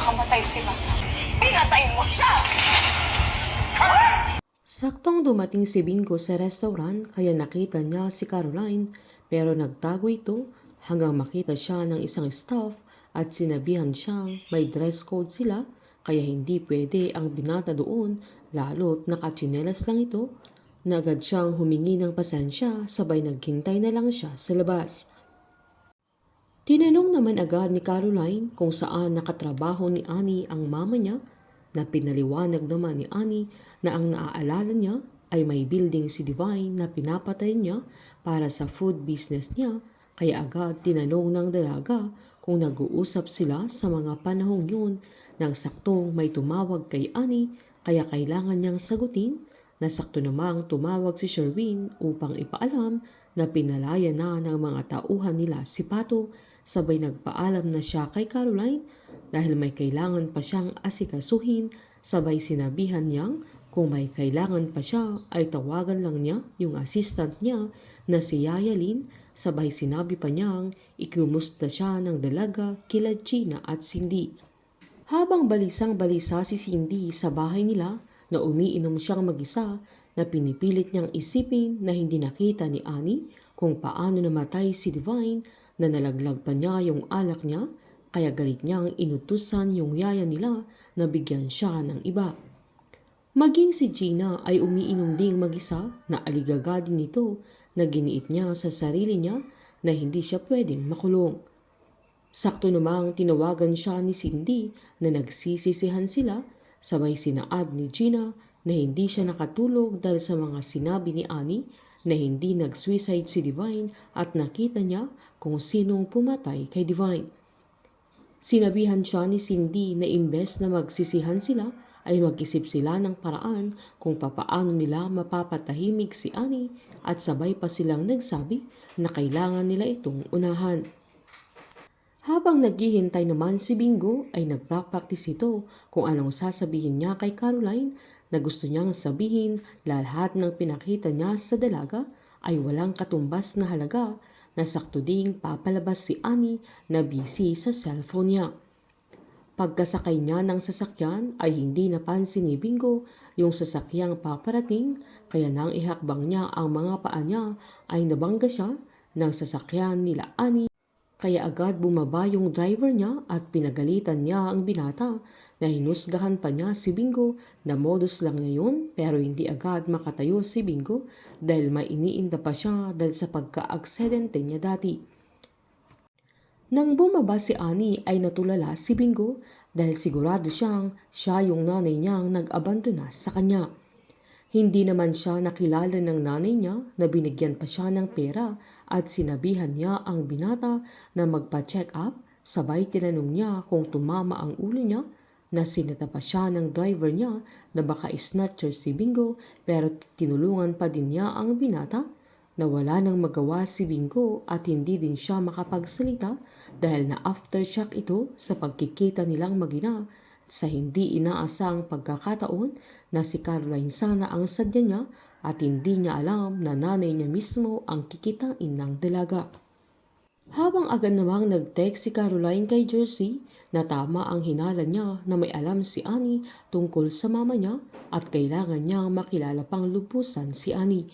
makamatay si Bata. Pinatay mo siya! Saktong dumating si Bingo sa restaurant kaya nakita niya si Caroline pero nagtago ito hanggang makita siya ng isang staff at sinabihan siyang may dress code sila kaya hindi pwede ang binata doon lalo't nakatsinelas lang ito na agad siyang humingi ng pasensya sabay naghintay na lang siya sa labas. Tinanong naman agad ni Caroline kung saan nakatrabaho ni Annie ang mama niya na pinaliwanag naman ni Annie na ang naaalala niya ay may building si Divine na pinapatay niya para sa food business niya kaya agad tinanong ng dalaga kung nag-uusap sila sa mga panahong yun nang saktong may tumawag kay Annie kaya kailangan niyang sagutin na sakto namang tumawag si Sherwin upang ipaalam na pinalaya na ng mga tauhan nila si Pato sabay nagpaalam na siya kay Caroline dahil may kailangan pa siyang asikasuhin sabay sinabihan niyang kung may kailangan pa siya ay tawagan lang niya yung assistant niya na si Yaya Lynn sabay sinabi pa niyang ikumusta siya ng dalaga kila Gina at Cindy. Habang balisang-balisa si Cindy sa bahay nila na umiinom siyang mag-isa na pinipilit niyang isipin na hindi nakita ni Annie kung paano namatay si Divine na nalaglag pa niya yung alak niya kaya galit niyang inutusan yung yaya nila na bigyan siya ng iba. Maging si Gina ay umiinom ding mag-isa na aligaga din nito na giniit niya sa sarili niya na hindi siya pwedeng makulong. Sakto namang tinawagan siya ni Cindy na nagsisisihan sila sabay sinaad ni Gina na hindi siya nakatulog dahil sa mga sinabi ni Annie na hindi nag-suicide si Divine at nakita niya kung sinong pumatay kay Divine. Sinabihan siya ni Cindy na imbes na magsisihan sila ay mag-isip sila ng paraan kung papaano nila mapapatahimik si Annie at sabay pa silang nagsabi na kailangan nila itong unahan. Habang naghihintay naman si Bingo ay nagpa-practice ito kung anong sasabihin niya kay Caroline na gusto niyang sabihin lahat ng pinakita niya sa dalaga ay walang katumbas na halaga na sakto ding papalabas si Annie na busy sa cellphone niya. Pagkasakay niya ng sasakyan ay hindi napansin ni Bingo yung sasakyang paparating kaya nang ihakbang niya ang mga paa niya ay nabangga siya ng sasakyan nila Annie. Kaya agad bumaba yung driver niya at pinagalitan niya ang binata na hinusgahan pa niya si Bingo na modus lang ngayon pero hindi agad makatayo si Bingo dahil may iniinda pa siya dahil sa pagka-aksidente niya dati. Nang bumaba si Annie ay natulala si Bingo dahil sigurado siyang siya yung nanay niyang nag-abandona sa kanya. Hindi naman siya nakilala ng nanay niya na binigyan pa siya ng pera at sinabihan niya ang binata na magpa-check up sabay tinanong niya kung tumama ang ulo niya na sinata pa siya ng driver niya na baka snatcher si Bingo pero tinulungan pa din niya ang binata na wala nang magawa si Bingo at hindi din siya makapagsalita dahil na aftershock ito sa pagkikita nilang mag-ina sa hindi inaasang pagkakataon na si Caroline sana ang sadya niya at hindi niya alam na nanay niya mismo ang kikitain ng dalaga. Habang agad namang nag-text si Caroline kay Jersey na tama ang hinala niya na may alam si Annie tungkol sa mama niya at kailangan niyang makilala pang lubusan si Annie.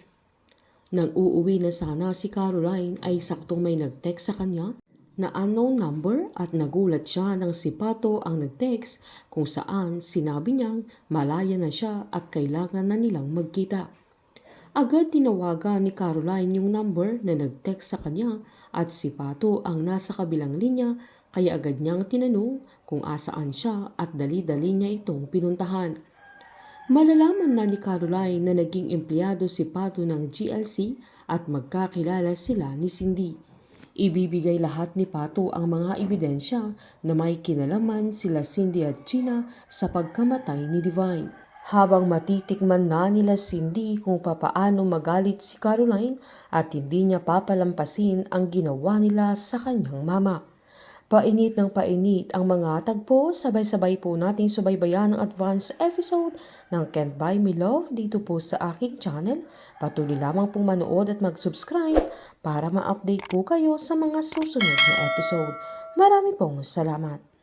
Nang uuwi na sana si Caroline ay saktong may nag-text sa kanya na unknown number at nagulat siya nang si Pato ang nag-text kung saan sinabi niyang malaya na siya at kailangan na nilang magkita. Agad tinawagan ni Caroline yung number na nag-text sa kanya at si Pato ang nasa kabilang linya kaya agad niyang tinanong kung asaan siya at dali-dali niya itong pinuntahan. Malalaman na ni Caroline na naging empleyado si Pato ng GLC at magkakilala sila ni Cindy. Ibibigay lahat ni Pato ang mga ebidensya na may kinalaman sila Cindy at Gina sa pagkamatay ni Divine. Habang matitikman na nila Cindy kung papaano magalit si Caroline at hindi niya papalampasin ang ginawa nila sa kanyang mama. Painit ng painit ang mga tagpo, sabay-sabay po nating subaybayan ang advance episode ng Can't Buy Me Love dito po sa aking channel. Patuloy lamang pong manood at mag-subscribe para ma-update po kayo sa mga susunod na episode. Marami pong salamat.